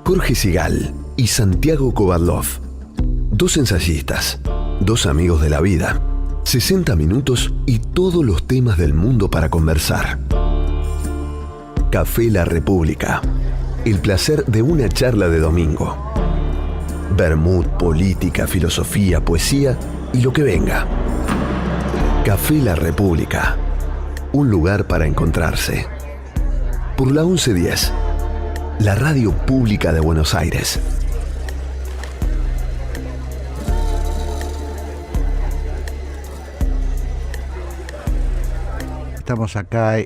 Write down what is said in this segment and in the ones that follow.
Jorge Sigal y Santiago Kovadlov, dos ensayistas, dos amigos de la vida, 60 minutos y todos los temas del mundo para conversar. Café La República, el placer de una charla de domingo. Vermut, política, filosofía, poesía y lo que venga. Café La República, un lugar para encontrarse. Por la 1110, la radio pública de Buenos Aires. Estamos acá,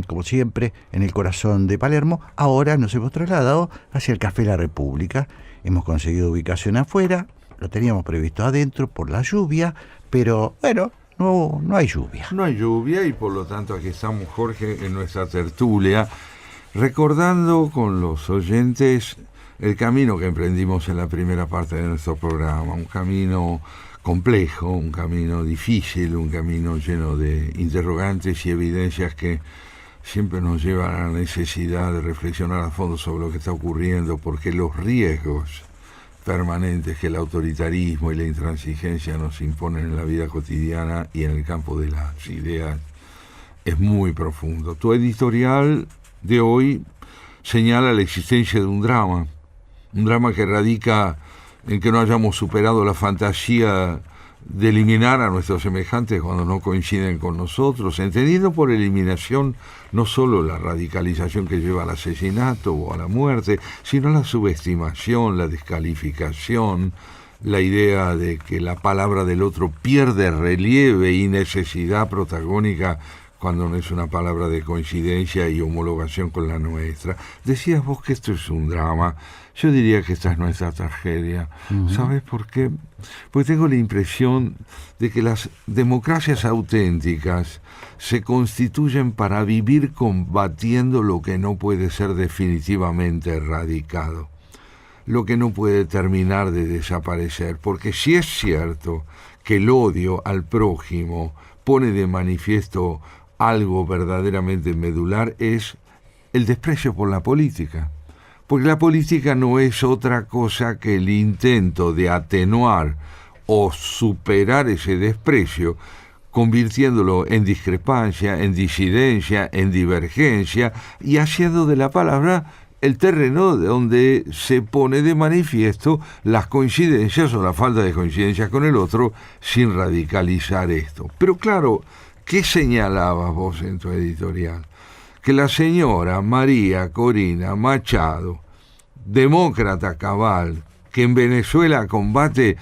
como siempre, en el corazón de Palermo. Ahora nos hemos trasladado hacia el Café La República. Hemos conseguido ubicación afuera, lo teníamos previsto adentro por la lluvia, pero bueno, no hay lluvia. No hay lluvia y por lo tanto aquí estamos, Jorge, en nuestra tertulia, recordando con los oyentes el camino que emprendimos en la primera parte de nuestro programa, un camino complejo, un camino difícil, un camino lleno de interrogantes y evidencias que siempre nos llevan a la necesidad de reflexionar a fondo sobre lo que está ocurriendo, porque los riesgos permanentes que el autoritarismo y la intransigencia nos imponen en la vida cotidiana y en el campo de las ideas es muy profundo. Tu editorial de hoy señala la existencia de un drama que radica en que no hayamos superado la fantasía de eliminar a nuestros semejantes cuando no coinciden con nosotros, entendiendo por eliminación no solo la radicalización que lleva al asesinato o a la muerte, sino la subestimación, la descalificación, la idea de que la palabra del otro pierde relieve y necesidad protagónica cuando no es una palabra de coincidencia y homologación con la nuestra. Decías vos que esto es un drama. Yo diría que esta es nuestra tragedia. Uh-huh. ¿Sabes por qué? Porque tengo la impresión de que las democracias auténticas se constituyen para vivir combatiendo lo que no puede ser definitivamente erradicado, lo que no puede terminar de desaparecer. Porque si es cierto que el odio al prójimo pone de manifiesto algo verdaderamente medular, es el desprecio por la política. Porque la política no es otra cosa que el intento de atenuar o superar ese desprecio, convirtiéndolo en discrepancia, en disidencia, en divergencia, y haciendo de la palabra el terreno donde se pone de manifiesto las coincidencias o la falta de coincidencia con el otro, sin radicalizar esto. Pero claro, ¿qué señalabas vos en tu editorial? Que la señora María Corina Machado, demócrata cabal, que en Venezuela combate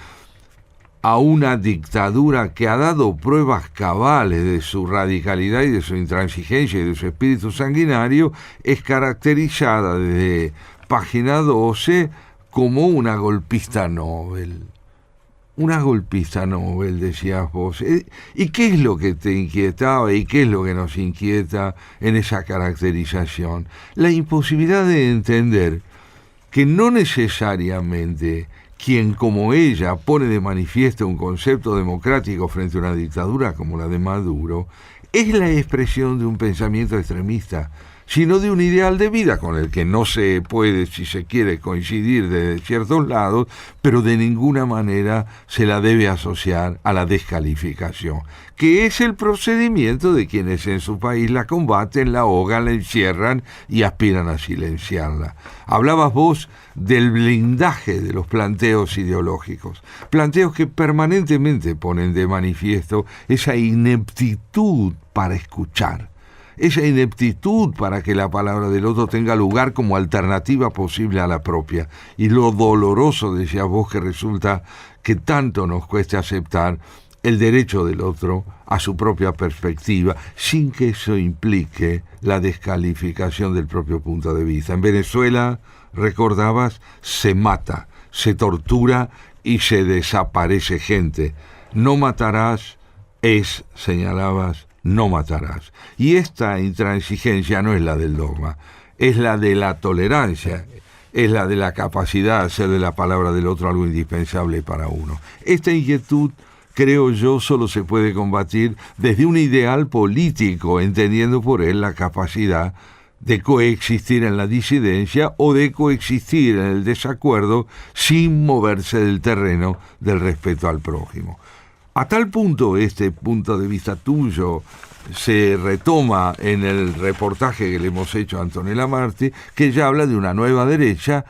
a una dictadura que ha dado pruebas cabales de su radicalidad y de su intransigencia y de su espíritu sanguinario, es caracterizada desde página 12 como una golpista Nobel. Una golpista Nobel, decías vos. ¿Y qué es lo que te inquietaba y qué es lo que nos inquieta en esa caracterización? La imposibilidad de entender que no necesariamente quien como ella pone de manifiesto un concepto democrático frente a una dictadura como la de Maduro, es la expresión de un pensamiento extremista, sino de un ideal de vida con el que no se puede, si se quiere, coincidir desde ciertos lados, pero de ninguna manera se la debe asociar a la descalificación, que es el procedimiento de quienes en su país la combaten, la ahogan, la encierran y aspiran a silenciarla. Hablabas vos del blindaje de los planteos ideológicos, planteos que permanentemente ponen de manifiesto esa ineptitud para escuchar, esa ineptitud para que la palabra del otro tenga lugar como alternativa posible a la propia. Y lo doloroso, decías vos, que resulta que tanto nos cueste aceptar el derecho del otro a su propia perspectiva, sin que eso implique la descalificación del propio punto de vista. En Venezuela, recordabas, se mata, se tortura y se desaparece gente. No matarás es, señalabas, no matarás. Y esta intransigencia no es la del dogma, es la de la tolerancia, es la de la capacidad de hacer de la palabra del otro algo indispensable para uno. Esta inquietud, creo yo, solo se puede combatir desde un ideal político, entendiendo por él la capacidad de coexistir en la disidencia o de coexistir en el desacuerdo sin moverse del terreno del respeto al prójimo. A tal punto, este punto de vista tuyo se retoma en el reportaje que le hemos hecho a Antonella Marti, que ella habla de una nueva derecha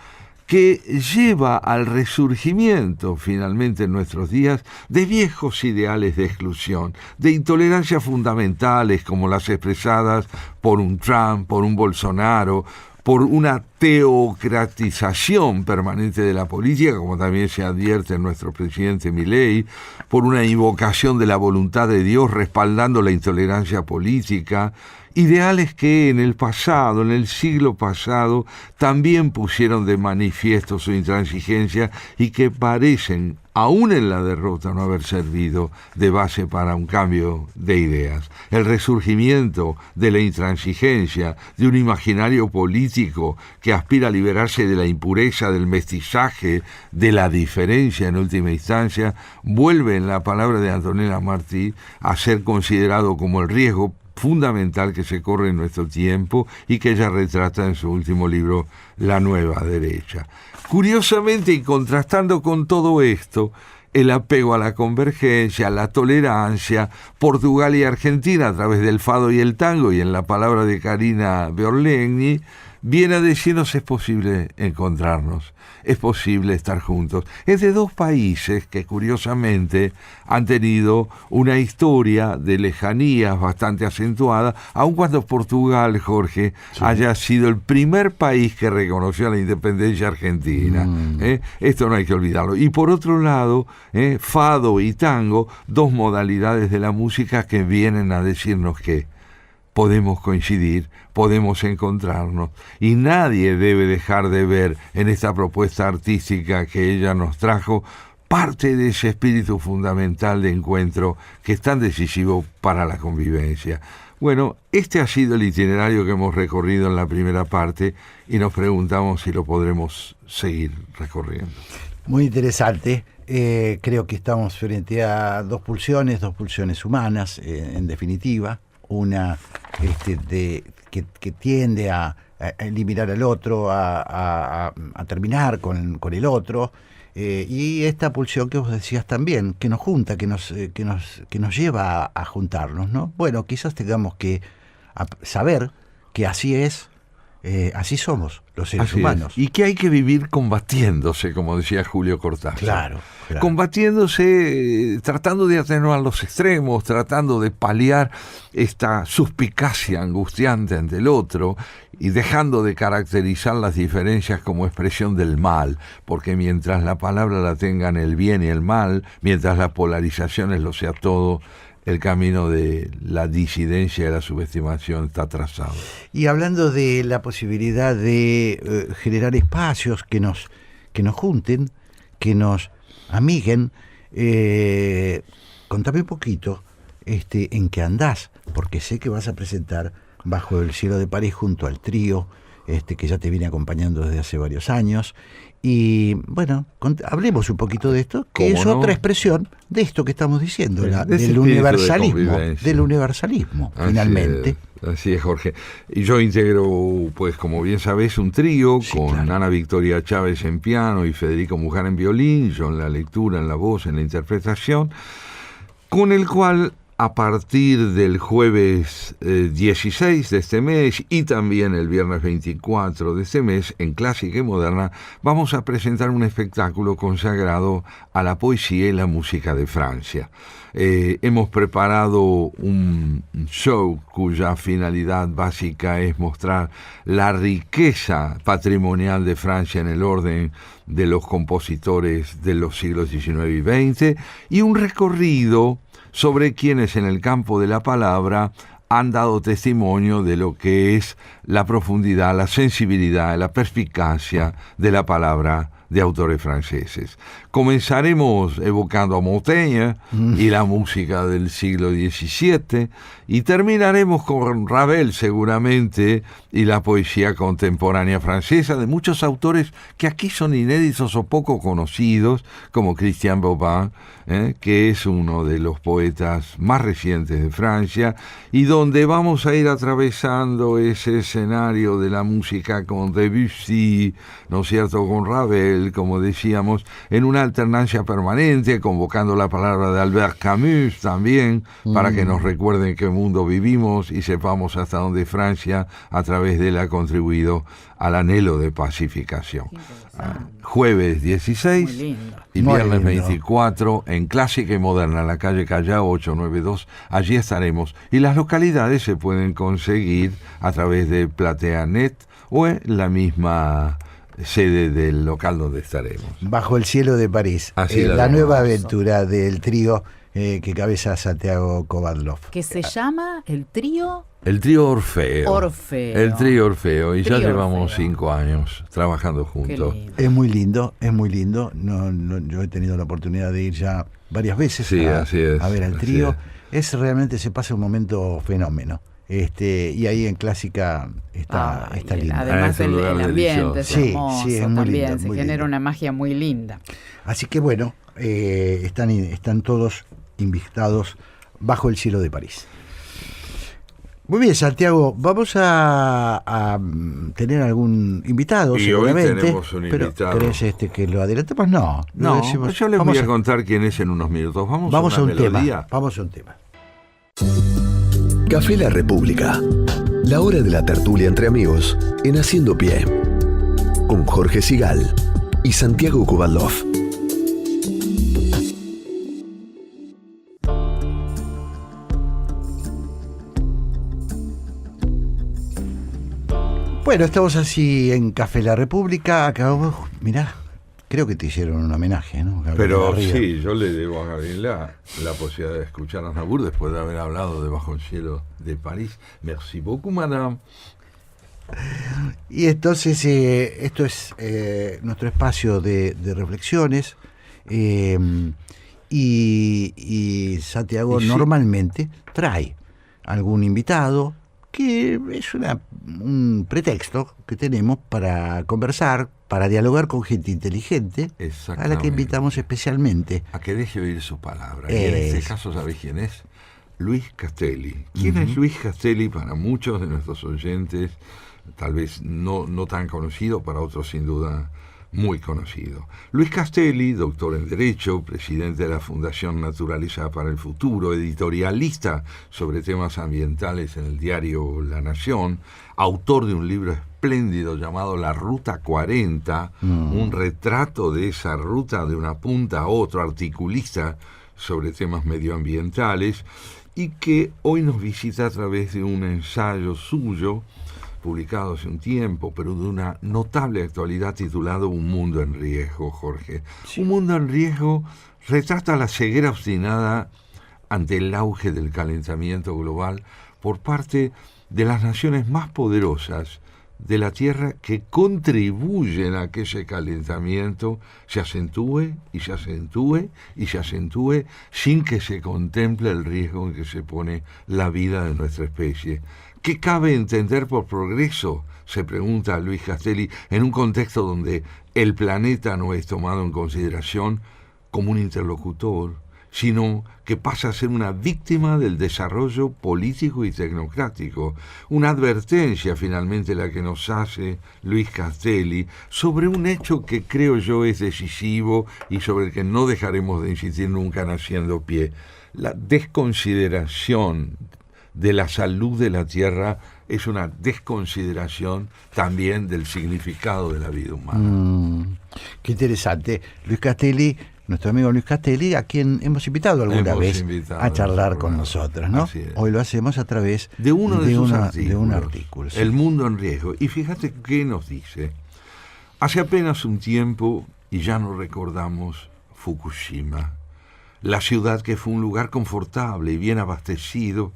que lleva al resurgimiento finalmente en nuestros días de viejos ideales de exclusión, de intolerancias fundamentales como las expresadas por un Trump, por un Bolsonaro, por una teocratización permanente de la política, como también se advierte en nuestro presidente Milei, por una invocación de la voluntad de Dios respaldando la intolerancia política, ideales que en el pasado, en el siglo pasado, también pusieron de manifiesto su intransigencia y que parecen, aún en la derrota, no haber servido de base para un cambio de ideas. El resurgimiento de la intransigencia, de un imaginario político que aspira a liberarse de la impureza, del mestizaje, de la diferencia en última instancia, vuelve, en la palabra de Antonella Marti, a ser considerado como el riesgo fundamental que se corre en nuestro tiempo y que ella retrata en su último libro, La Nueva Derecha. Curiosamente, y contrastando con todo esto, el apego a la convergencia, a la tolerancia, Portugal y Argentina a través del fado y el tango, y en la palabra de Karina Beorlegni, viene a decirnos: es posible encontrarnos, es posible estar juntos. Es de dos países que curiosamente han tenido una historia de lejanías bastante acentuada, aun cuando Portugal, Jorge, haya sido el primer país que reconoció la independencia argentina. Esto no hay que olvidarlo. Y por otro lado, fado y tango, dos modalidades de la música que vienen a decirnos que podemos coincidir, podemos encontrarnos, y nadie debe dejar de ver en esta propuesta artística que ella nos trajo parte de ese espíritu fundamental de encuentro que es tan decisivo para la convivencia. Bueno, este ha sido el itinerario que hemos recorrido en la primera parte y nos preguntamos si lo podremos seguir recorriendo. Muy interesante. Creo que estamos frente a dos pulsiones humanas, en definitiva. Una que tiende a eliminar al otro, a terminar con el otro, y esta pulsión que vos decías también, que nos junta, que nos lleva a juntarnos, ¿no? Bueno, quizás tengamos que saber que así es, así somos los seres humanos. Y que hay que vivir combatiéndose, como decía Julio Cortázar. Claro. Combatiéndose, tratando de atenuar los extremos, tratando de paliar esta suspicacia angustiante ante el otro y dejando de caracterizar las diferencias como expresión del mal, porque mientras la palabra la tengan el bien y el mal, mientras las polarizaciones lo sea todo, el camino de la disidencia y la subestimación está trazado. Y hablando de la posibilidad de generar espacios que nos junten, que nos amiguen, contame un poquito en qué andás, porque sé que vas a presentar Bajo el cielo de París junto al trío, que ya te viene acompañando desde hace varios años. Y bueno, hablemos un poquito de esto, que es otra expresión de esto que estamos diciendo, del universalismo, finalmente. Así es, Jorge. Y yo integro, pues como bien sabés, un trío con Ana Victoria Chávez en piano y Federico Mujar en violín, yo en la lectura, en la voz, en la interpretación, con el cual a partir del jueves 16 de este mes y también el viernes 24 de este mes, en Clásica y Moderna, vamos a presentar un espectáculo consagrado a la poesía y la música de Francia. Hemos preparado un show cuya finalidad básica es mostrar la riqueza patrimonial de Francia en el orden de los compositores de los siglos XIX y XX, y un recorrido sobre quienes en el campo de la palabra han dado testimonio de lo que es la profundidad, la sensibilidad, la perspicacia de la palabra de autores franceses. Comenzaremos evocando a Montaigne y la música del siglo XVII y terminaremos con Ravel seguramente y la poesía contemporánea francesa de muchos autores que aquí son inéditos o poco conocidos, como Christian Bobin, que es uno de los poetas más recientes de Francia, y donde vamos a ir atravesando ese escenario de la música con Debussy, ¿no es cierto?, con Ravel, como decíamos, en una alternancia permanente, convocando la palabra de Albert Camus también, para que nos recuerden qué mundo vivimos y sepamos hasta dónde Francia, a través de él, ha contribuido al anhelo de pacificación. Jueves 16 y viernes 24 en Clásica y Moderna, en la calle Callao 892. Allí estaremos. Y las localidades se pueden conseguir a través de PlateaNet o en la misma sede del local donde estaremos. Bajo el cielo de París. La nueva aventura del trío que cabeza Santiago Kovadlov. Que se llama el trío... El trío Orfeo. Orfeo. El trío Orfeo. Y Trío ya llevamos Orfeo. 5 años trabajando juntos. Es muy lindo, es muy lindo. Yo he tenido la oportunidad de ir ya varias veces Sí, así es, a ver al así trío. Realmente se pasa un momento fenómeno. Y ahí en Clásica está lindo. Además es un el lugar ambiente es delicioso. hermoso Sí, es muy también, lindo, se muy genera lindo. una magia muy linda. Así que bueno, están todos invitados bajo el cielo de París. Muy bien, Santiago, vamos a tener algún invitado, Y seguramente. hoy tenemos un pero invitado. ¿querés que lo adelantemos? No, No, decimos. yo les voy a Vamos contar quién es en unos minutos. Vamos a una un tema. melodía. Vamos a un tema. Café La República. La hora de la tertulia entre amigos en Haciendo Pie. Con Jorge Sigal y Santiago Kovadlov. Bueno, estamos así en Café La República. Acabamos, mirá, creo que te hicieron un homenaje, ¿no? Gabriela Pero Garriga. sí, yo le debo a Gabriela la posibilidad de escuchar a Nabur después de haber hablado de Bajo el cielo de París. Merci beaucoup, madame. Y entonces esto es nuestro espacio de reflexiones y Santiago Y sí. normalmente trae algún invitado que es un pretexto que tenemos para conversar, para dialogar con gente inteligente, a la Exactamente. que invitamos especialmente. A que deje oír su palabra. Y en este caso, ¿sabés quién es? Luis Castelli. ¿Quién es Luis Castelli? Para muchos de nuestros oyentes, tal vez no tan conocido, para otros sin duda muy conocido. Luis Castelli, doctor en Derecho, presidente de la Fundación Naturaleza para el Futuro, editorialista sobre temas ambientales en el diario La Nación, autor de un libro espléndido llamado La Ruta 40, un retrato de esa ruta de una punta a otra, articulista sobre temas medioambientales, y que hoy nos visita a través de un ensayo suyo, publicado hace un tiempo, pero de una notable actualidad, titulado Un mundo en riesgo, Jorge. Sí. Un mundo en riesgo retrata la ceguera obstinada ante el auge del calentamiento global por parte de las naciones más poderosas de la Tierra, que contribuyen a que ese calentamiento se acentúe y se acentúe y se acentúe sin que se contemple el riesgo en que se pone la vida de nuestra especie. ¿Qué cabe entender por progreso?, se pregunta Luis Castelli, en un contexto donde el planeta no es tomado en consideración como un interlocutor, sino que pasa a ser una víctima del desarrollo político y tecnocrático. Una advertencia, finalmente, la que nos hace Luis Castelli sobre un hecho que creo yo es decisivo y sobre el que no dejaremos de insistir nunca en Haciendo Pie: la desconsideración de la salud de la Tierra es una desconsideración también del significado de la vida humana. Qué interesante. Luis Castelli, nuestro amigo Luis Castelli, a quien hemos invitado alguna vez a charlar con nosotros, ¿no? Hoy lo hacemos a través de uno de sus artículos, de un artículo. Sí. El mundo en riesgo. Y fíjate qué nos dice. Hace apenas un tiempo, y ya no recordamos, Fukushima, la ciudad que fue un lugar confortable y bien abastecido,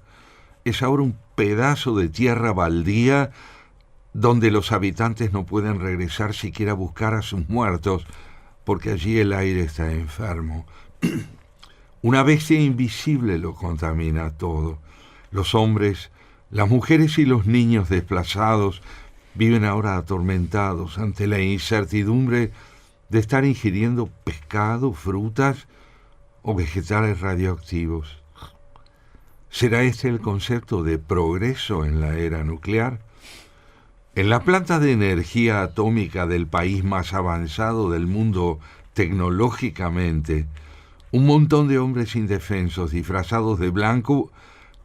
es ahora un pedazo de tierra baldía donde los habitantes no pueden regresar siquiera a buscar a sus muertos, porque allí el aire está enfermo. Una bestia invisible lo contamina todo. Los hombres, las mujeres y los niños desplazados viven ahora atormentados ante la incertidumbre de estar ingiriendo pescado, frutas o vegetales radioactivos. ¿Será este el concepto de progreso en la era nuclear? En la planta de energía atómica del país más avanzado del mundo tecnológicamente, un montón de hombres indefensos disfrazados de blanco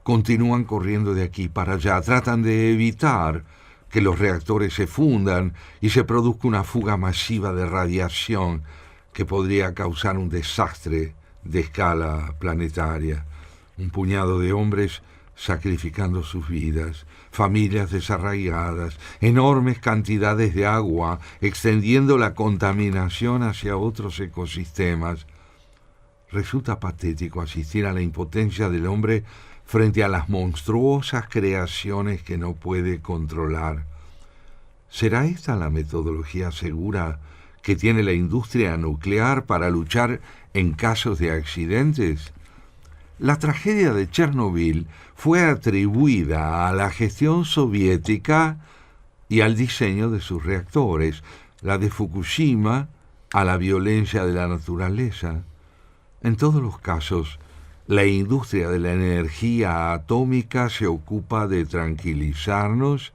continúan corriendo de aquí para allá, tratan de evitar que los reactores se fundan y se produzca una fuga masiva de radiación que podría causar un desastre de escala planetaria. Un puñado de hombres sacrificando sus vidas, familias desarraigadas, enormes cantidades de agua, extendiendo la contaminación hacia otros ecosistemas. Resulta patético asistir a la impotencia del hombre frente a las monstruosas creaciones que no puede controlar. ¿Será esta la metodología segura que tiene la industria nuclear para luchar en casos de accidentes? La tragedia de Chernobyl fue atribuida a la gestión soviética y al diseño de sus reactores, la de Fukushima a la violencia de la naturaleza. En todos los casos, la industria de la energía atómica se ocupa de tranquilizarnos,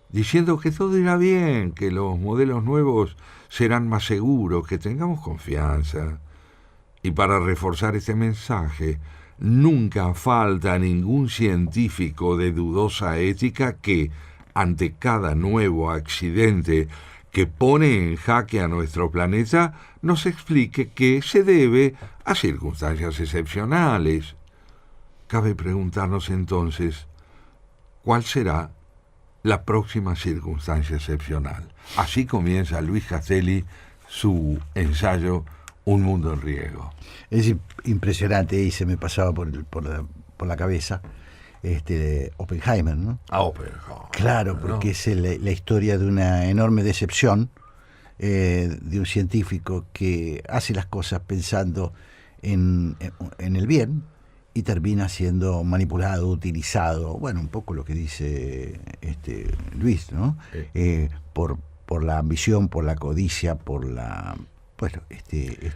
diciendo que todo irá bien, que los modelos nuevos serán más seguros, que tengamos confianza. Y para reforzar este mensaje, nunca falta ningún científico de dudosa ética que, ante cada nuevo accidente que pone en jaque a nuestro planeta, nos explique que se debe a circunstancias excepcionales. Cabe preguntarnos entonces, ¿cuál será la próxima circunstancia excepcional? Así comienza Luis Castelli su ensayo Un mundo en riesgo. Es impresionante, y se me pasaba por la cabeza Oppenheimer, ¿no? Oppenheimer. Claro, porque es la historia de una enorme decepción de un científico que hace las cosas pensando en el bien y termina siendo manipulado, utilizado, bueno, un poco lo que dice Luis, ¿no? Sí. Por la ambición, por la codicia, por la... Bueno,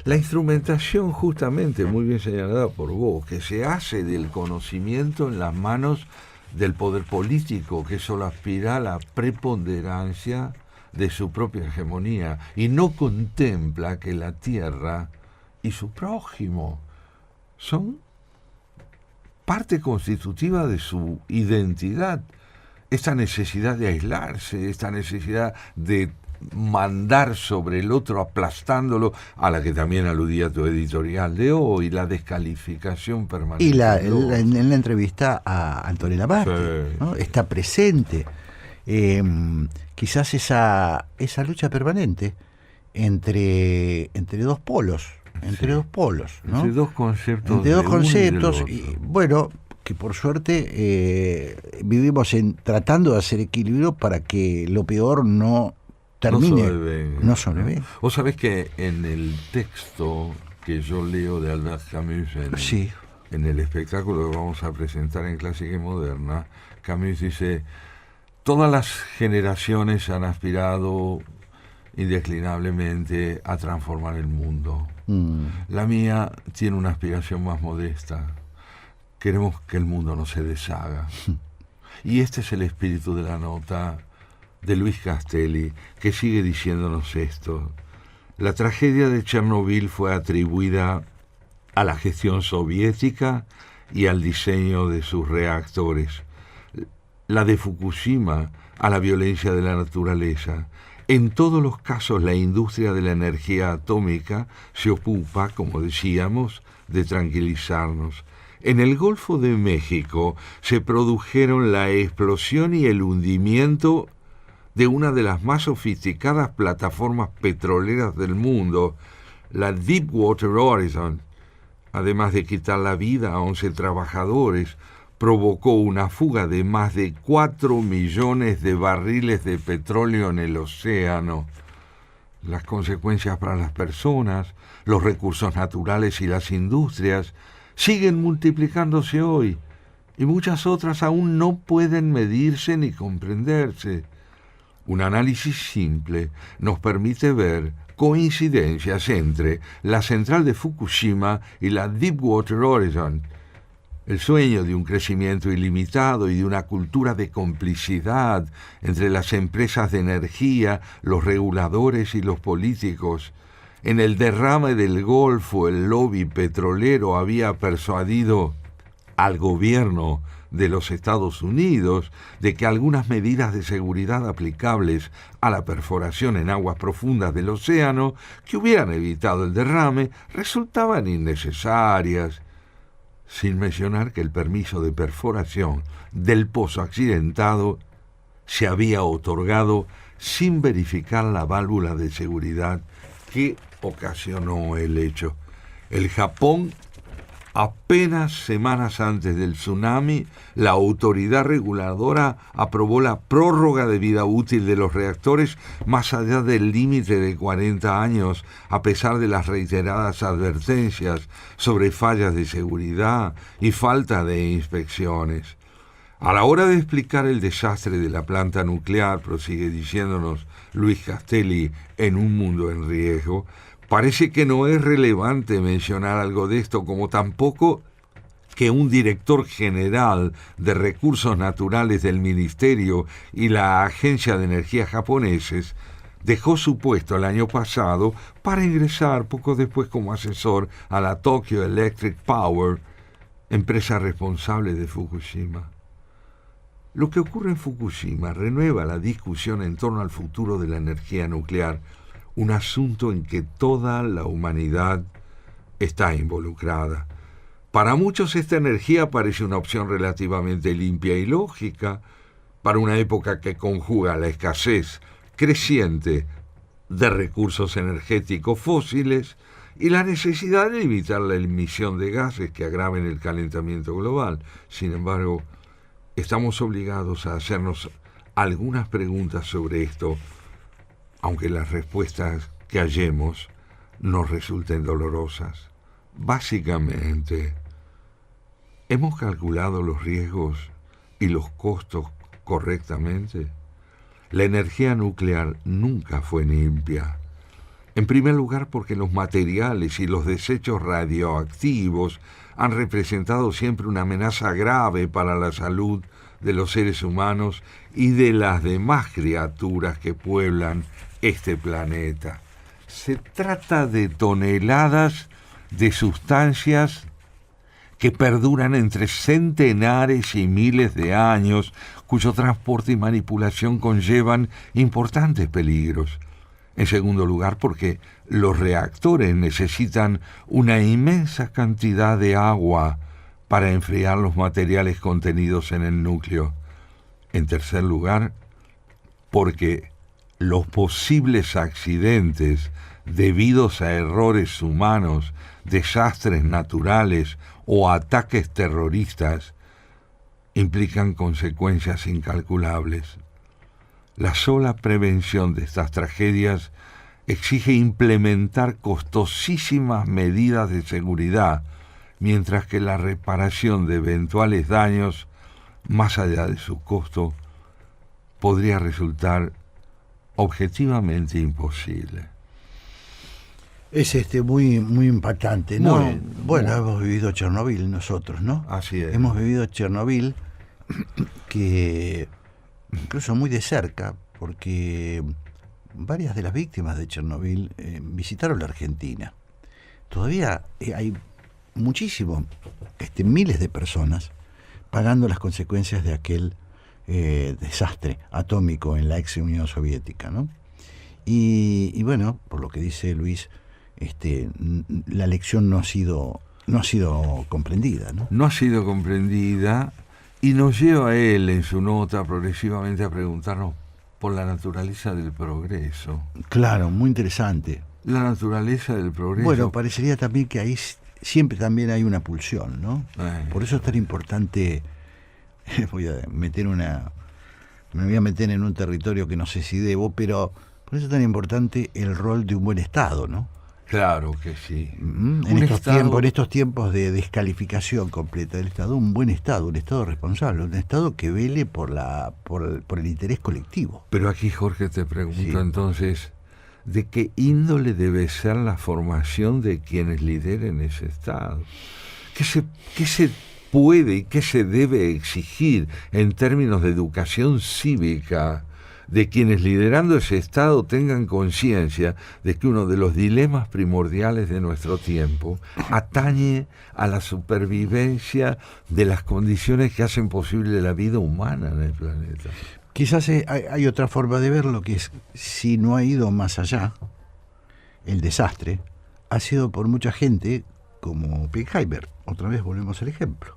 la instrumentación, justamente, muy bien señalada por vos, que se hace del conocimiento en las manos del poder político, que solo aspira a la preponderancia de su propia hegemonía y no contempla que la tierra y su prójimo son parte constitutiva de su identidad. Esta necesidad de aislarse, esta necesidad de mandar sobre el otro aplastándolo, a la que también aludía tu editorial de hoy, la descalificación permanente. Y en la entrevista a Antonella Marte, sí, ¿no? Está presente quizás esa lucha permanente entre dos polos, ¿no? Entre dos conceptos, y bueno, que por suerte vivimos tratando de hacer equilibrio para que lo peor no termine, no sobrevenga. Vos sabés que en el texto que yo leo de Albert Camus en el espectáculo que vamos a presentar en Clásica y Moderna, Camus dice: todas las generaciones han aspirado indeclinablemente a transformar el mundo. La mía tiene una aspiración más modesta. Queremos que el mundo no se deshaga. Y este es el espíritu de la nota de Luis Castelli, que sigue diciéndonos esto. La tragedia de Chernobyl fue atribuida a la gestión soviética y al diseño de sus reactores. La de Fukushima a la violencia de la naturaleza. En todos los casos, la industria de la energía atómica se ocupa, como decíamos, de tranquilizarnos. En el Golfo de México se produjeron la explosión y el hundimiento de una de las más sofisticadas plataformas petroleras del mundo, la Deepwater Horizon, además de quitar la vida a 11 trabajadores, provocó una fuga de más de 4 millones de barriles de petróleo en el océano. Las consecuencias para las personas, los recursos naturales y las industrias siguen multiplicándose hoy, y muchas otras aún no pueden medirse ni comprenderse. Un análisis simple nos permite ver coincidencias entre la central de Fukushima y la Deepwater Horizon. El sueño de un crecimiento ilimitado y de una cultura de complicidad entre las empresas de energía, los reguladores y los políticos. En el derrame del Golfo, el lobby petrolero había persuadido al gobierno de los Estados Unidos de que algunas medidas de seguridad aplicables a la perforación en aguas profundas del océano, que hubieran evitado el derrame, resultaban innecesarias, sin mencionar que el permiso de perforación del pozo accidentado se había otorgado sin verificar la válvula de seguridad que ocasionó el hecho. El Japón, apenas semanas antes del tsunami, la autoridad reguladora aprobó la prórroga de vida útil de los reactores más allá del límite de 40 años, a pesar de las reiteradas advertencias sobre fallas de seguridad y falta de inspecciones. A la hora de explicar el desastre de la planta nuclear, prosigue diciéndonos Luis Castelli en Un mundo en riesgo, parece que no es relevante mencionar algo de esto, como tampoco que un director general de recursos naturales del Ministerio y la Agencia de Energía japoneses dejó su puesto el año pasado para ingresar poco después como asesor a la Tokyo Electric Power, empresa responsable de Fukushima. Lo que ocurre en Fukushima renueva la discusión en torno al futuro de la energía nuclear, un asunto en que toda la humanidad está involucrada. Para muchos esta energía parece una opción relativamente limpia y lógica, para una época que conjuga la escasez creciente de recursos energéticos fósiles y la necesidad de limitar la emisión de gases que agraven el calentamiento global. Sin embargo, estamos obligados a hacernos algunas preguntas sobre esto, aunque las respuestas que hallemos nos resulten dolorosas. Básicamente, ¿hemos calculado los riesgos y los costos correctamente? La energía nuclear nunca fue limpia. En primer lugar, porque los materiales y los desechos radioactivos han representado siempre una amenaza grave para la salud de los seres humanos y de las demás criaturas que pueblan este planeta. Se trata de toneladas de sustancias que perduran entre centenares y miles de años, cuyo transporte y manipulación conllevan importantes peligros. En segundo lugar, porque los reactores necesitan una inmensa cantidad de agua para enfriar los materiales contenidos en el núcleo. En tercer lugar, porque los posibles accidentes debidos a errores humanos, desastres naturales o ataques terroristas implican consecuencias incalculables. La sola prevención de estas tragedias exige implementar costosísimas medidas de seguridad, mientras que la reparación de eventuales daños, más allá de su costo, podría resultar objetivamente imposible. Es muy impactante, ¿no? Bueno, hemos vivido Chernobyl nosotros, ¿no? Así es. Hemos vivido Chernobyl, que incluso muy de cerca, porque varias de las víctimas de Chernobyl visitaron la Argentina. Todavía hay muchísimo, miles de personas pagando las consecuencias de aquel desastre atómico en la ex Unión Soviética, ¿no? Y bueno, por lo que dice Luis, la lección no ha sido comprendida, ¿no? No ha sido comprendida, y nos lleva a él en su nota progresivamente a preguntarnos por la naturaleza del progreso. Claro, muy interesante. La naturaleza del progreso. Bueno, parecería también que ahí siempre también hay una pulsión, ¿no? Por eso es tan importante me voy a meter en un territorio que no sé si debo, pero por eso es tan importante el rol de un buen Estado, ¿no? Claro que sí. En estos tiempos de descalificación completa del Estado, un buen Estado, un Estado responsable, un Estado que vele por el interés colectivo. Pero aquí, Jorge, te pregunto Sí. entonces, ¿de qué índole debe ser la formación de quienes lideren ese Estado? ¿Qué se puede y qué se debe exigir en términos de educación cívica de quienes liderando ese Estado tengan conciencia de que uno de los dilemas primordiales de nuestro tiempo atañe a la supervivencia de las condiciones que hacen posible la vida humana en el planeta? Quizás hay otra forma de verlo, que es, si no ha ido más allá, el desastre ha sido por mucha gente como Oppenheimer. Otra vez volvemos al ejemplo,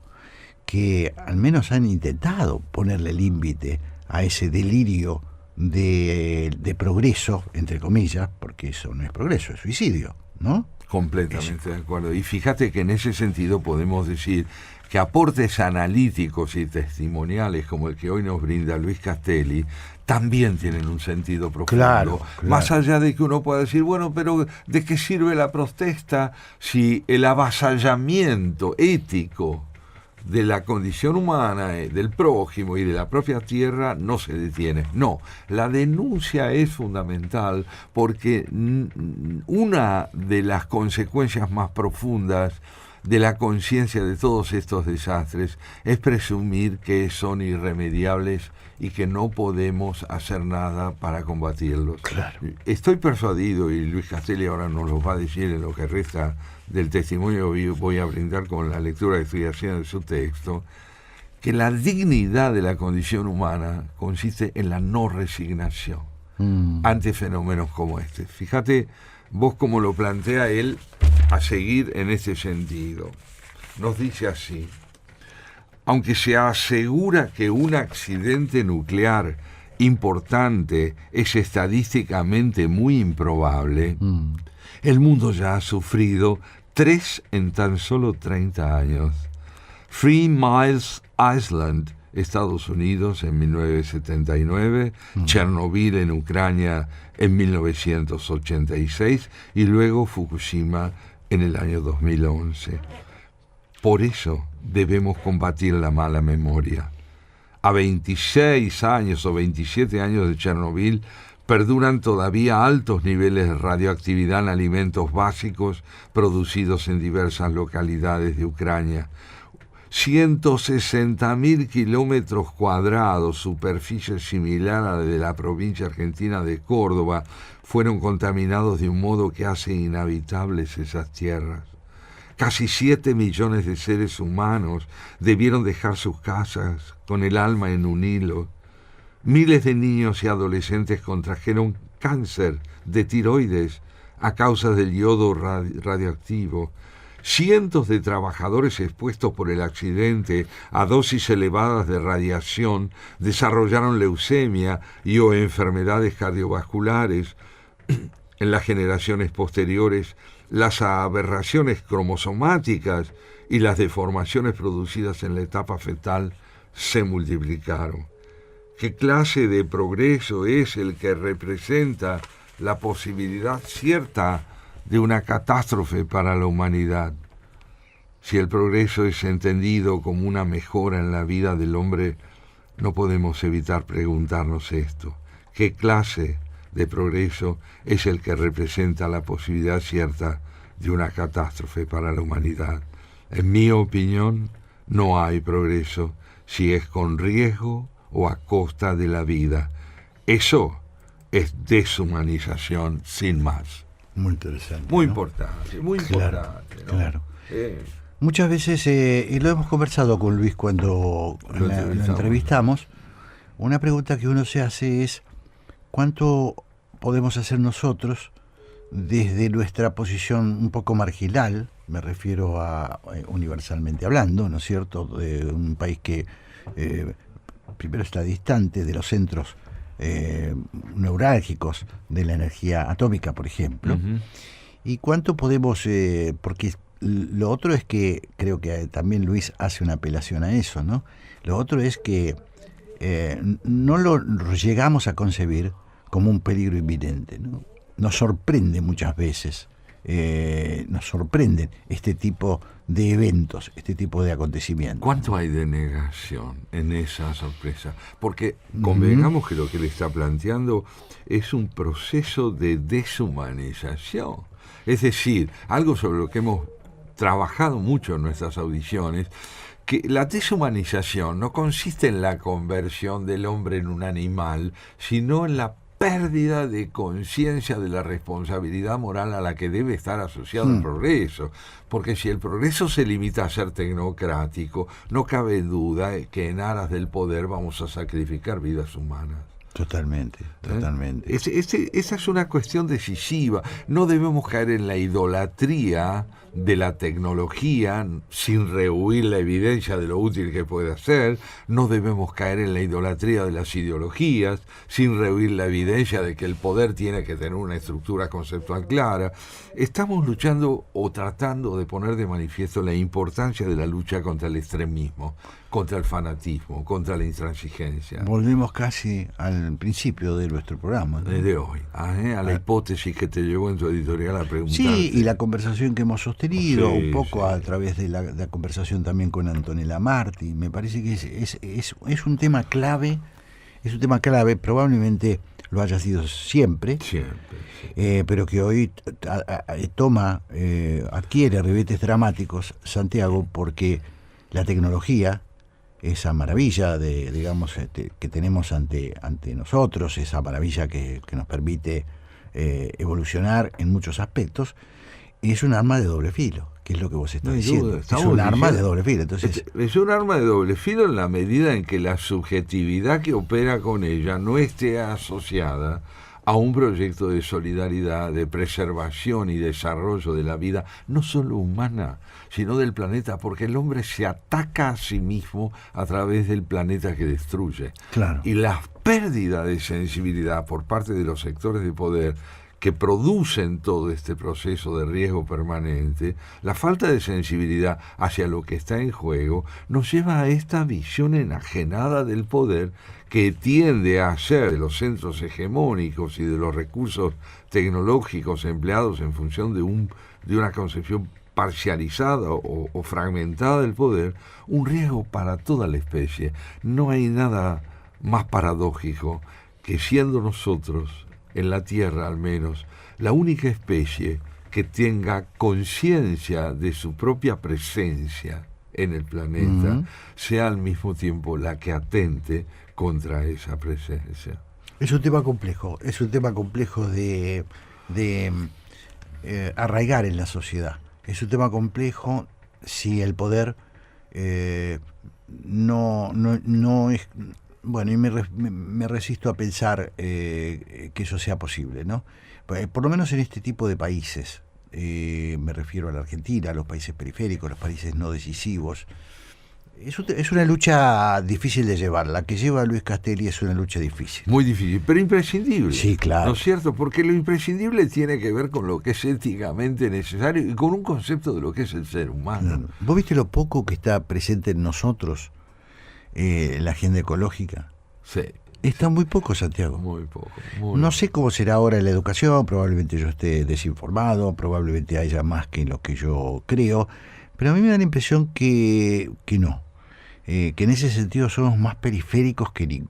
que al menos han intentado ponerle límite a ese delirio de progreso, entre comillas, porque eso no es progreso, es suicidio, ¿no? Completamente de acuerdo. Y fíjate que en ese sentido podemos decir que aportes analíticos y testimoniales como el que hoy nos brinda Luis Castelli también tienen un sentido profundo. Claro. Más allá de que uno pueda decir, bueno, pero ¿de qué sirve la protesta si el avasallamiento ético de la condición humana, del prójimo y de la propia tierra no se detiene? No, la denuncia es fundamental porque una de las consecuencias más profundas de la conciencia de todos estos desastres es presumir que son irremediables y que no podemos hacer nada para combatirlos. Claro. Estoy persuadido, y Luis Castelli ahora nos lo va a decir en lo que resta del testimonio que voy a brindar con la lectura y estudiación de su texto, que la dignidad de la condición humana consiste en la no resignación ante fenómenos como este. Fíjate vos cómo lo plantea él a seguir en ese sentido. Nos dice así: aunque se asegura que un accidente nuclear importante es estadísticamente muy improbable, el mundo ya ha sufrido 3 en tan solo 30 años. 3 Miles Island, Estados Unidos, en 1979, Chernobyl en Ucrania en 1986 y luego Fukushima en el año 2011. Por eso debemos combatir la mala memoria. A 26 años o 27 años de Chernobyl, perduran todavía altos niveles de radioactividad en alimentos básicos producidos en diversas localidades de Ucrania. 160.000 kilómetros cuadrados, superficie similar a la de la provincia argentina de Córdoba, fueron contaminados de un modo que hace inhabitables esas tierras. Casi 7 millones de seres humanos debieron dejar sus casas con el alma en un hilo. Miles de niños y adolescentes contrajeron cáncer de tiroides a causa del yodo radioactivo. Cientos de trabajadores expuestos por el accidente a dosis elevadas de radiación desarrollaron leucemia o enfermedades cardiovasculares. En las generaciones posteriores, las aberraciones cromosomáticas y las deformaciones producidas en la etapa fetal se multiplicaron. ¿Qué clase de progreso es el que representa la posibilidad cierta de una catástrofe para la humanidad? Si el progreso es entendido como una mejora en la vida del hombre, no podemos evitar preguntarnos esto: ¿qué clase de progreso es el que representa la posibilidad cierta de una catástrofe para la humanidad? En mi opinión, no hay progreso si es con riesgo o a costa de la vida. Eso es deshumanización sin más. Muy interesante. Muy ¿no? importante, muy Claro, importante, ¿no? claro. Muchas veces, y lo hemos conversado con Luis cuando lo entrevistamos, una pregunta que uno se hace es: ¿cuánto podemos hacer nosotros desde nuestra posición un poco marginal? Me refiero a universalmente hablando, ¿no es cierto?, de un país que primero está distante de los centros neurálgicos de la energía atómica, por ejemplo. Y cuánto podemos, porque lo otro es que creo que también Luis hace una apelación a eso, ¿no? Lo otro es que no lo llegamos a concebir como un peligro inminente, ¿no? Nos sorprende muchas veces, nos sorprenden este tipo de eventos, este tipo de acontecimientos. ¿Cuánto hay de negación en esa sorpresa? Porque convengamos que lo que le está planteando es un proceso de deshumanización. Es decir, algo sobre lo que hemos trabajado mucho en nuestras audiciones, que la deshumanización no consiste en la conversión del hombre en un animal, sino en la pérdida de conciencia de la responsabilidad moral a la que debe estar asociado el progreso. Porque si el progreso se limita a ser tecnocrático, no cabe duda que en aras del poder vamos a sacrificar vidas humanas. Totalmente, totalmente. Esa es una cuestión decisiva. No debemos caer en la idolatría de la tecnología sin rehuir la evidencia de lo útil que puede ser. No debemos caer en la idolatría de las ideologías sin rehuir la evidencia de que el poder tiene que tener una estructura conceptual clara. Estamos luchando o tratando de poner de manifiesto la importancia de la lucha contra el extremismo, contra el fanatismo, contra la intransigencia. Volvemos casi al principio de nuestro programa, ¿no? De hoy, a la hipótesis que te llevó en tu editorial a preguntar. Sí, y la conversación que hemos sostenido, Sí, un poco sí. a través de la conversación también con Antonella Marti. Me parece que es un tema clave, probablemente lo haya sido siempre, Siempre. Sí. pero que hoy adquiere ribetes dramáticos, Santiago, porque la tecnología, esa maravilla que tenemos ante nosotros, esa maravilla que nos permite evolucionar en muchos aspectos, es un arma de doble filo, que es lo que vos estás diciendo. Es un arma de doble filo. Entonces, es un arma de doble filo en la medida en que la subjetividad que opera con ella no esté asociada a un proyecto de solidaridad, de preservación y desarrollo de la vida, no solo humana, sino del planeta, porque el hombre se ataca a sí mismo a través del planeta que destruye. Claro. Y la pérdida de sensibilidad por parte de los sectores de poder que producen todo este proceso de riesgo permanente, la falta de sensibilidad hacia lo que está en juego, nos lleva a esta visión enajenada del poder que tiende a hacer de los centros hegemónicos y de los recursos tecnológicos empleados en función de una concepción parcializada o fragmentada del poder, un riesgo para toda la especie. No hay nada más paradójico que siendo nosotros, en la Tierra al menos, la única especie que tenga conciencia de su propia presencia en el planeta, sea al mismo tiempo la que atente contra esa presencia. es un tema complejo de arraigar en la sociedad. Es un tema complejo si el poder no es... Bueno, y me resisto a pensar que eso sea posible, ¿no? Por lo menos en este tipo de países, me refiero a la Argentina, a los países periféricos, los países no decisivos. Es una lucha difícil de llevar. La que lleva Luis Castelli es una lucha difícil. Muy difícil, pero imprescindible. Sí, claro. ¿No es cierto? Porque lo imprescindible tiene que ver con lo que es éticamente necesario y con un concepto de lo que es el ser humano. ¿Vos viste lo poco que está presente en nosotros la agenda ecológica? Sí. Está muy poco, Santiago. Muy poco. No sé cómo será ahora en la educación, probablemente yo esté desinformado, probablemente haya más que lo que yo creo, pero a mí me da la impresión que no. Que en ese sentido somos más periféricos que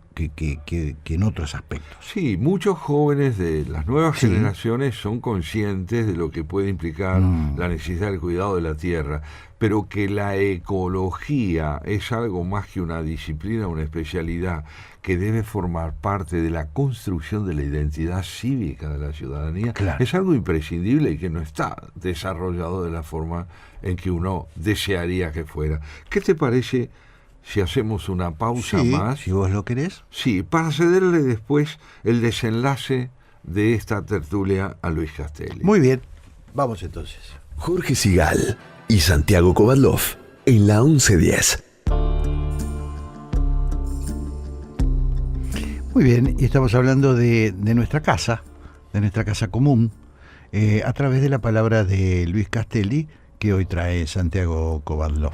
en otros aspectos. Sí, muchos jóvenes de las nuevas Sí. generaciones son conscientes de lo que puede implicar la necesidad del cuidado de la tierra, pero que la ecología es algo más que una disciplina, una especialidad que debe formar parte de la construcción de la identidad cívica de la ciudadanía, Claro. es algo imprescindible y que no está desarrollado de la forma en que uno desearía que fuera. ¿Qué te parece si hacemos una pausa Sí, más? si vos lo querés. Sí, para cederle después el desenlace de esta tertulia a Luis Castelli. Muy bien, vamos entonces. Jorge Sigal y Santiago Kovadlov en la 1110. Muy bien, y estamos hablando de nuestra casa común, a través de la palabra de Luis Castelli, que hoy trae Santiago Kovadlov.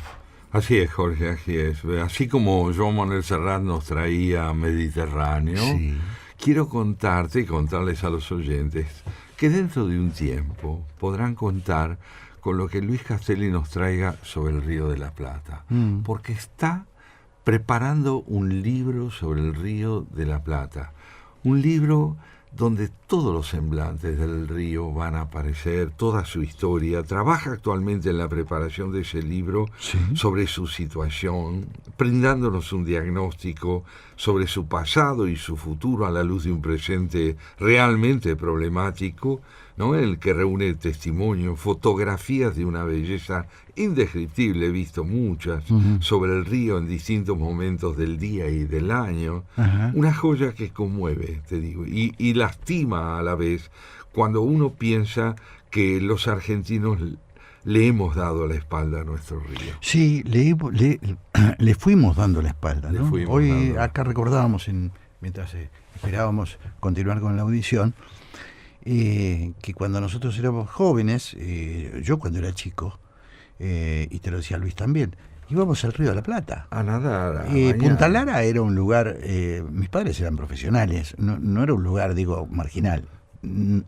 Así es, Jorge, así es. Así como Joan Manuel Serrat nos traía Mediterráneo, Sí. quiero contarte y contarles a los oyentes que dentro de un tiempo podrán contar con lo que Luis Castelli nos traiga sobre el Río de la Plata, porque está preparando un libro sobre el Río de la Plata, un libro donde todos los semblantes del río van a aparecer, toda su historia. Trabaja actualmente en la preparación de ese libro sobre su situación, brindándonos un diagnóstico sobre su pasado y su futuro a la luz de un presente realmente problemático, ¿no? En el que reúne testimonios, fotografías de una belleza indescriptible, he visto muchas, sobre el río en distintos momentos del día y del año. Ajá. Una joya que conmueve, te digo, y lastima a la vez cuando uno piensa que los argentinos le hemos dado la espalda a nuestro río. Sí, le fuimos dando la espalda, ¿no? Hoy acá recordábamos, mientras esperábamos continuar con la audición, que cuando nosotros éramos jóvenes, yo cuando era chico, y te lo decía Luis también, íbamos al Río de la Plata. A nadar. Punta Lara era un lugar, mis padres eran profesionales, no era un lugar, digo, marginal.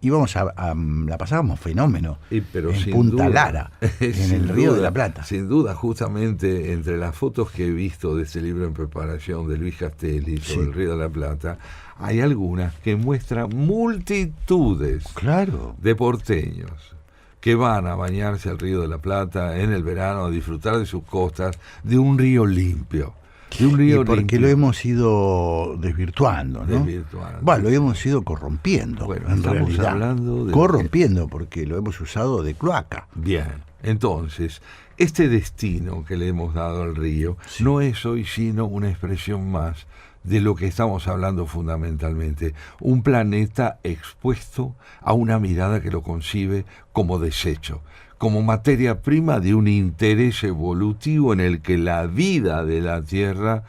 Íbamos la pasábamos fenómeno Pero en Punta duda, Lara, en el Río de la Plata. Sin duda, justamente entre las fotos que he visto de este libro en preparación de Luis Castelli sobre el Río de la Plata, hay algunas que muestran multitudes de porteños que van a bañarse al Río de la Plata en el verano, a disfrutar de sus costas, de un río limpio. De un río porque limpio. lo hemos ido desvirtuando, ¿no? Bueno, lo hemos ido corrompiendo, Bueno, en estamos realidad. hablando de corrompiendo, porque lo hemos usado de cloaca. Bien, entonces, este destino que le hemos dado al río no es hoy sino una expresión más de lo que estamos hablando fundamentalmente, un planeta expuesto a una mirada que lo concibe como desecho, como materia prima de un interés evolutivo en el que la vida de la Tierra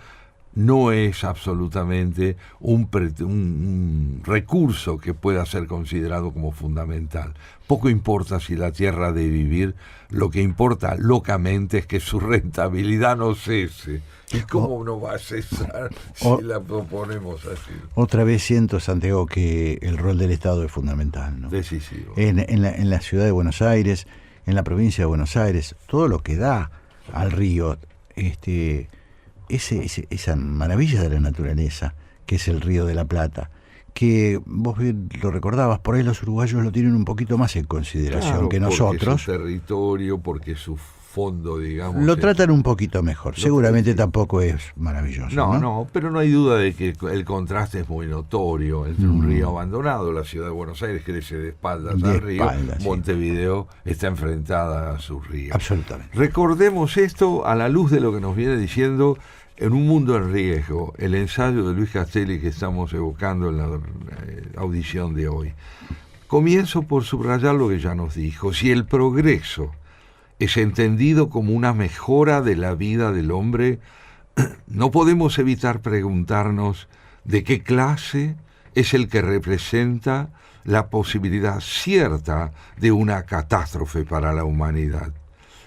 no es absolutamente un recurso que pueda ser considerado como fundamental. Poco importa si la Tierra ha de vivir, lo que importa locamente es que su rentabilidad no cese. ¿Y cómo no va a cesar si la proponemos así? Otra vez siento, Santiago, que el rol del Estado es fundamental, ¿no? Decisivo. En la ciudad de Buenos Aires, en la provincia de Buenos Aires, todo lo que da al río, esa maravilla de la naturaleza, que es el Río de la Plata, que vos bien lo recordabas, por ahí los uruguayos lo tienen un poquito más en consideración, claro, que nosotros. Porque su territorio, porque su fondo, digamos. Lo tratan un poquito mejor. Seguramente tampoco es maravilloso. No, pero no hay duda de que el contraste es muy notorio entre un río abandonado. La ciudad de Buenos Aires crece de espaldas al río. Montevideo está enfrentada a su río. Absolutamente. Recordemos esto a la luz de lo que nos viene diciendo En un mundo en riesgo, el ensayo de Luis Castelli que estamos evocando en la audición de hoy. Comienzo por subrayar lo que ya nos dijo. Si el progreso es entendido como una mejora de la vida del hombre, no podemos evitar preguntarnos de qué clase es el que representa la posibilidad cierta de una catástrofe para la humanidad.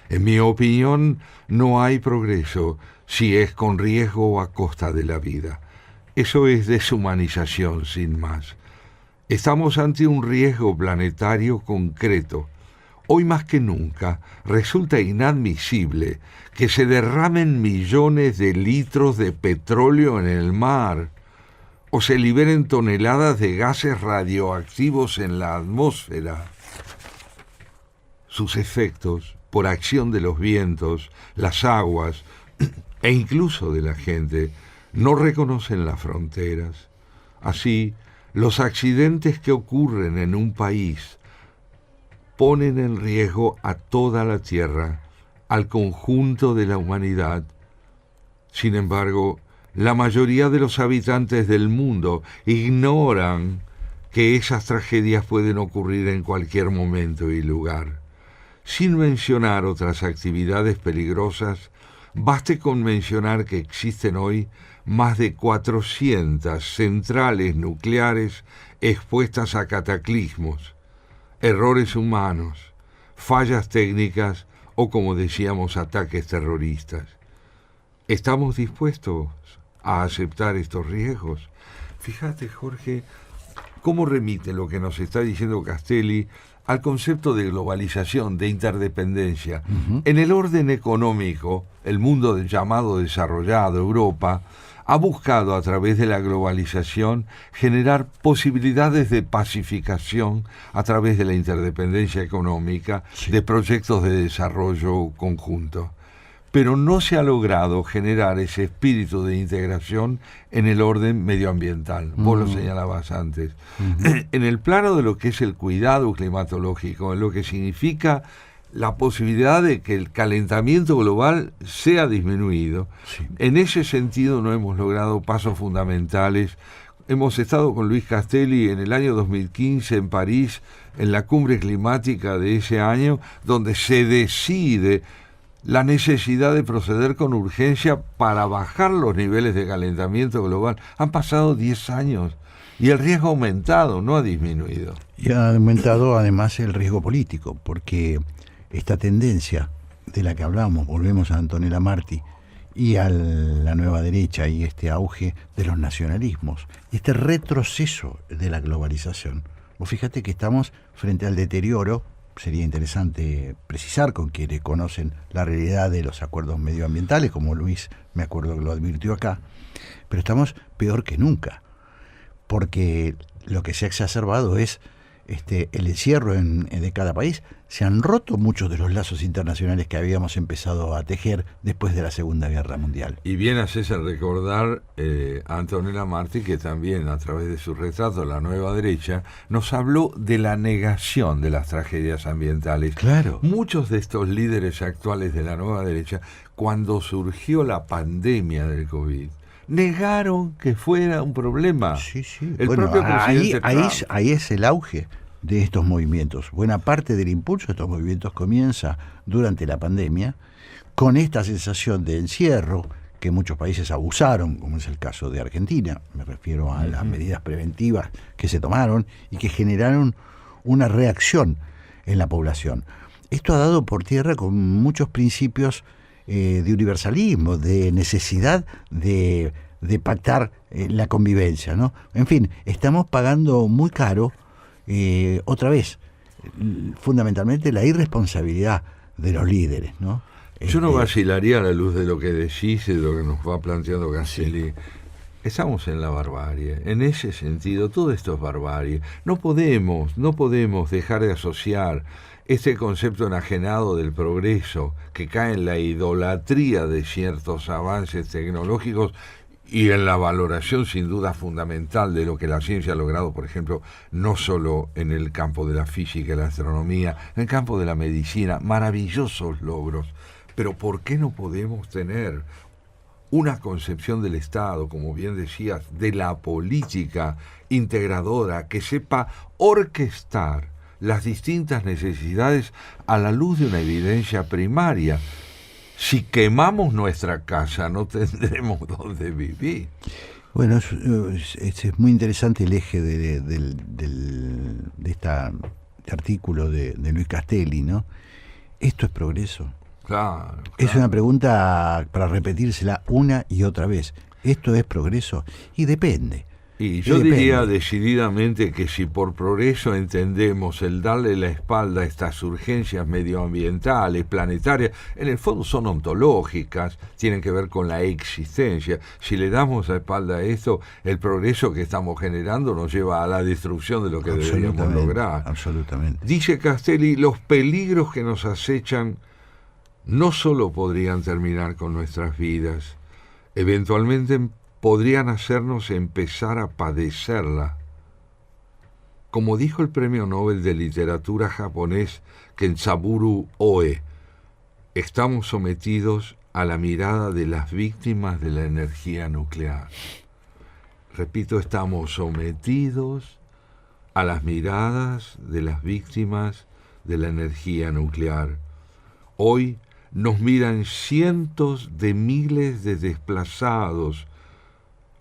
En mi opinión, no hay progreso si es con riesgo o a costa de la vida. Eso es deshumanización, sin más. Estamos ante un riesgo planetario concreto. Hoy más que nunca resulta inadmisible que se derramen millones de litros de petróleo en el mar o se liberen toneladas de gases radioactivos en la atmósfera. Sus efectos, por acción de los vientos, las aguas e incluso de la gente, no reconocen las fronteras. Así, los accidentes que ocurren en un país ponen en riesgo a toda la Tierra, al conjunto de la humanidad. Sin embargo, la mayoría de los habitantes del mundo ignoran que esas tragedias pueden ocurrir en cualquier momento y lugar. Sin mencionar otras actividades peligrosas, baste con mencionar que existen hoy más de 400 centrales nucleares expuestas a cataclismos, errores humanos, fallas técnicas o, como decíamos, ataques terroristas. ¿Estamos dispuestos a aceptar estos riesgos? Fíjate, Jorge, cómo remite lo que nos está diciendo Castelli al concepto de globalización, de interdependencia. En el orden económico, el mundo llamado desarrollado, Europa, ha buscado a través de la globalización generar posibilidades de pacificación a través de la interdependencia económica, de proyectos de desarrollo conjunto. Pero no se ha logrado generar ese espíritu de integración en el orden medioambiental. Vos lo señalabas antes. En el plano de lo que es el cuidado climatológico, en lo que significa la posibilidad de que el calentamiento global sea disminuido. Sí. En ese sentido no hemos logrado pasos fundamentales. Hemos estado con Luis Castelli en el año 2015 en París, en la cumbre climática de ese año, donde se decide la necesidad de proceder con urgencia para bajar los niveles de calentamiento global. Han pasado 10 años y el riesgo ha aumentado, no ha disminuido. Y ha aumentado además el riesgo político, porque esta tendencia de la que hablamos, volvemos a Antonella Marti, y a la nueva derecha y este auge de los nacionalismos, este retroceso de la globalización. Vos fíjate que estamos frente al deterioro. Sería interesante precisar con quienes conocen la realidad de los acuerdos medioambientales, como Luis, me acuerdo que lo advirtió acá, pero estamos peor que nunca, porque lo que se ha exacerbado es el encierro de cada país. Se han roto muchos de los lazos internacionales que habíamos empezado a tejer después de la Segunda Guerra Mundial. Y bien haces en recordar a Antonella Marti, que también a través de su retrato La Nueva Derecha nos habló de la negación de las tragedias ambientales. Claro. Muchos de estos líderes actuales de la Nueva Derecha, cuando surgió la pandemia del COVID, negaron que fuera un problema. Sí, sí. El bueno, propio presidente ahí es el auge de estos movimientos. Buena parte del impulso de estos movimientos comienza durante la pandemia, con esta sensación de encierro que muchos países abusaron, como es el caso de Argentina. Me refiero a las medidas preventivas que se tomaron y que generaron una reacción en la población. Esto ha dado por tierra con muchos principios de universalismo, de necesidad de pactar la convivencia, ¿no? En fin, estamos pagando muy caro, otra vez, fundamentalmente la irresponsabilidad de los líderes, ¿no? Yo no vacilaría a la luz de lo que decís y de lo que nos va planteando Castelli. Sí. Estamos en la barbarie. En ese sentido, todo esto es barbarie. No podemos dejar de asociar este concepto enajenado del progreso, que cae en la idolatría de ciertos avances tecnológicos y en la valoración sin duda fundamental de lo que la ciencia ha logrado, por ejemplo, no solo en el campo de la física y la astronomía, en el campo de la medicina, maravillosos logros. Pero ¿por qué no podemos tener una concepción del Estado, como bien decías, de la política integradora, que sepa orquestar las distintas necesidades a la luz de una evidencia primaria? Si quemamos nuestra casa, no tendremos dónde vivir. Bueno, es muy interesante el eje de este artículo de Luis Castelli, ¿no? ¿Esto es progreso? Claro. Es una pregunta para repetírsela una y otra vez. ¿Esto es progreso? Y depende. Y yo diría decididamente que si por progreso entendemos el darle la espalda a estas urgencias medioambientales, planetarias, en el fondo son ontológicas, tienen que ver con la existencia. Si le damos la espalda a esto, el progreso que estamos generando nos lleva a la destrucción de lo que deberíamos lograr. Absolutamente. Dice Castelli, los peligros que nos acechan no solo podrían terminar con nuestras vidas, eventualmente podrían hacernos empezar a padecerla. Como dijo el Premio Nobel de Literatura japonés Kenzaburo Oe, estamos sometidos a la mirada de las víctimas de la energía nuclear. Repito, estamos sometidos a las miradas de las víctimas de la energía nuclear. Hoy nos miran cientos de miles de desplazados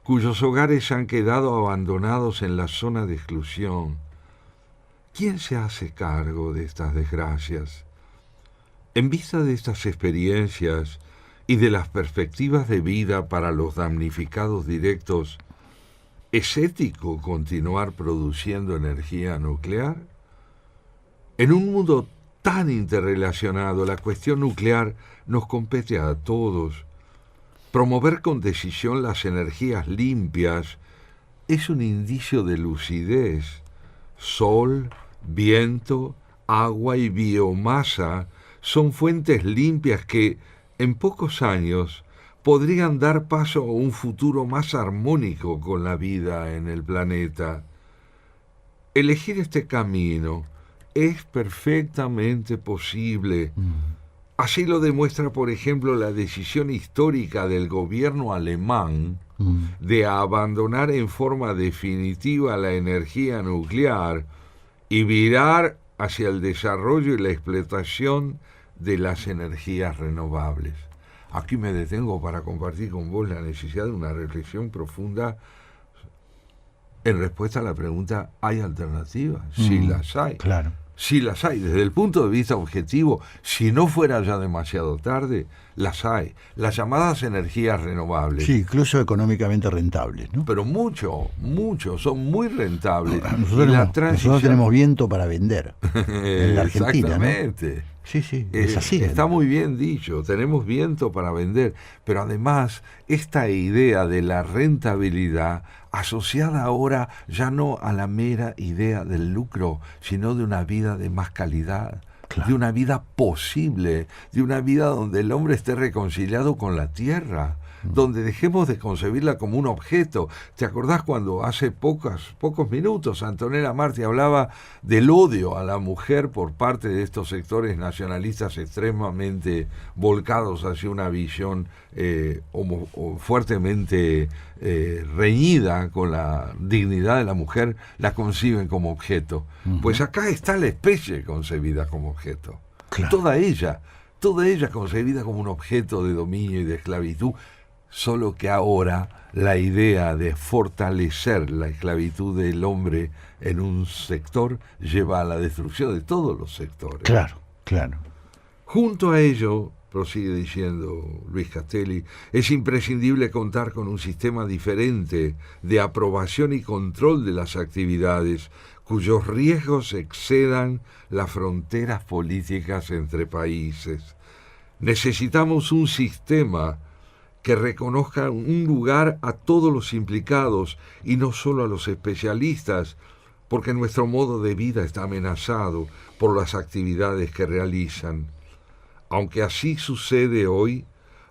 cuyos hogares han quedado abandonados en la zona de exclusión. ¿Quién se hace cargo de estas desgracias? En vista de estas experiencias y de las perspectivas de vida para los damnificados directos, ¿es ético continuar produciendo energía nuclear? En un mundo tan interrelacionado, la cuestión nuclear nos compete a todos. Promover con decisión las energías limpias es un indicio de lucidez. Sol, viento, agua y biomasa son fuentes limpias que, en pocos años, podrían dar paso a un futuro más armónico con la vida en el planeta. Elegir este camino es perfectamente posible. Así lo demuestra, por ejemplo, la decisión histórica del gobierno alemán de abandonar en forma definitiva la energía nuclear y virar hacia el desarrollo y la explotación de las energías renovables. Aquí me detengo para compartir con vos la necesidad de una reflexión profunda en respuesta a la pregunta, ¿hay alternativas? Sí las hay. Claro. Sí las hay. Desde el punto de vista objetivo, si no fuera ya demasiado tarde, las hay. Las llamadas energías renovables. Sí, incluso económicamente rentables, ¿no? Pero mucho, son muy rentables. Nosotros tenemos viento para vender en la Argentina, exactamente. ¿no? Sí, es así. Está muy bien dicho, tenemos viento para vender, pero además esta idea de la rentabilidad asociada ahora ya no a la mera idea del lucro, sino de una vida de más calidad, claro, de una vida posible, de una vida donde el hombre esté reconciliado con la tierra, donde dejemos de concebirla como un objeto. ¿Te acordás cuando hace pocos minutos Antonella Marti hablaba del odio a la mujer por parte de estos sectores nacionalistas extremadamente volcados hacia una visión fuertemente reñida con la dignidad de la mujer, la conciben como objeto? Pues acá está la especie concebida como objeto. Claro. Toda ella concebida como un objeto de dominio y de esclavitud, solo que ahora la idea de fortalecer la esclavitud del hombre en un sector lleva a la destrucción de todos los sectores. Claro. Junto a ello, prosigue diciendo Luis Castelli, es imprescindible contar con un sistema diferente de aprobación y control de las actividades cuyos riesgos excedan las fronteras políticas entre países. Necesitamos un sistema que reconozca un lugar a todos los implicados y no solo a los especialistas, porque nuestro modo de vida está amenazado por las actividades que realizan. Aunque así sucede hoy,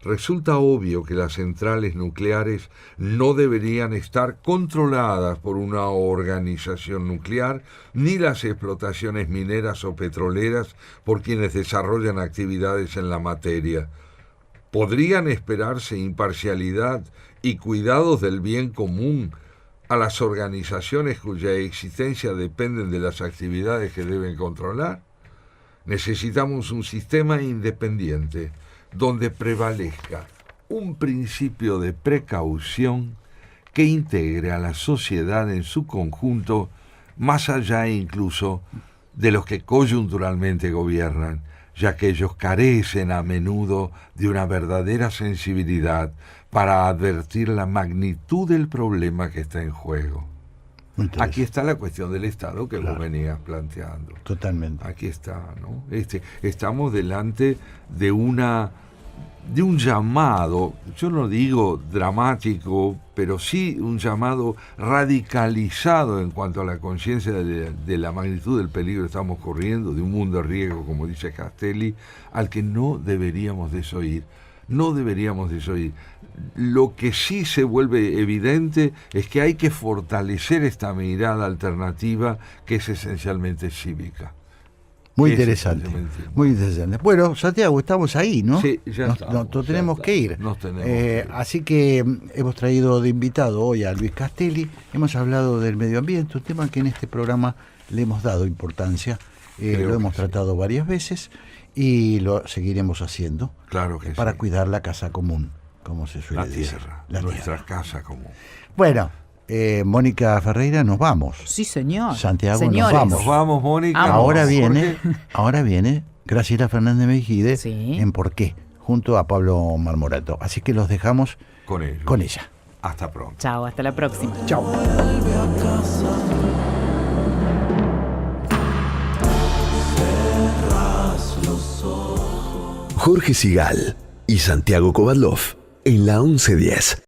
resulta obvio que las centrales nucleares no deberían estar controladas por una organización nuclear, ni las explotaciones mineras o petroleras por quienes desarrollan actividades en la materia. ¿Podrían esperarse imparcialidad y cuidados del bien común a las organizaciones cuya existencia dependen de las actividades que deben controlar? Necesitamos un sistema independiente donde prevalezca un principio de precaución que integre a la sociedad en su conjunto, más allá incluso de los que coyunturalmente gobiernan, ya que ellos carecen a menudo de una verdadera sensibilidad para advertir la magnitud del problema que está en juego. Aquí está la cuestión del Estado que vos venías planteando. Totalmente. Aquí está, ¿no? Estamos delante de un llamado, yo no digo dramático, pero sí un llamado radicalizado en cuanto a la conciencia de la magnitud del peligro que estamos corriendo, de un mundo de riesgo, como dice Castelli, al que no deberíamos desoír. Lo que sí se vuelve evidente es que hay que fortalecer esta mirada alternativa que es esencialmente cívica. Muy interesante. Bueno, Santiago, estamos ahí, ¿no? Sí, ya estamos. Nos tenemos que ir. Así que hemos traído de invitado hoy a Luis Castelli. Hemos hablado del medio ambiente, un tema que en este programa le hemos dado importancia. Lo hemos tratado varias veces y lo seguiremos haciendo. Claro que para cuidar la casa común, como se suele decir. Nuestra casa común. Bueno, Mónica Ferreira, nos vamos. Sí, señor. Santiago, Señores. nos vamos. Nos vamos, Mónica. Ahora viene Graciela Fernández Mejide Sí. en ¿Por qué?, junto a Pablo Marmorato. Así que los dejamos Con ellos. con ella. Hasta pronto. Chao, hasta la próxima. Chao. Jorge Sigal y Santiago Kovadlov en la 1110.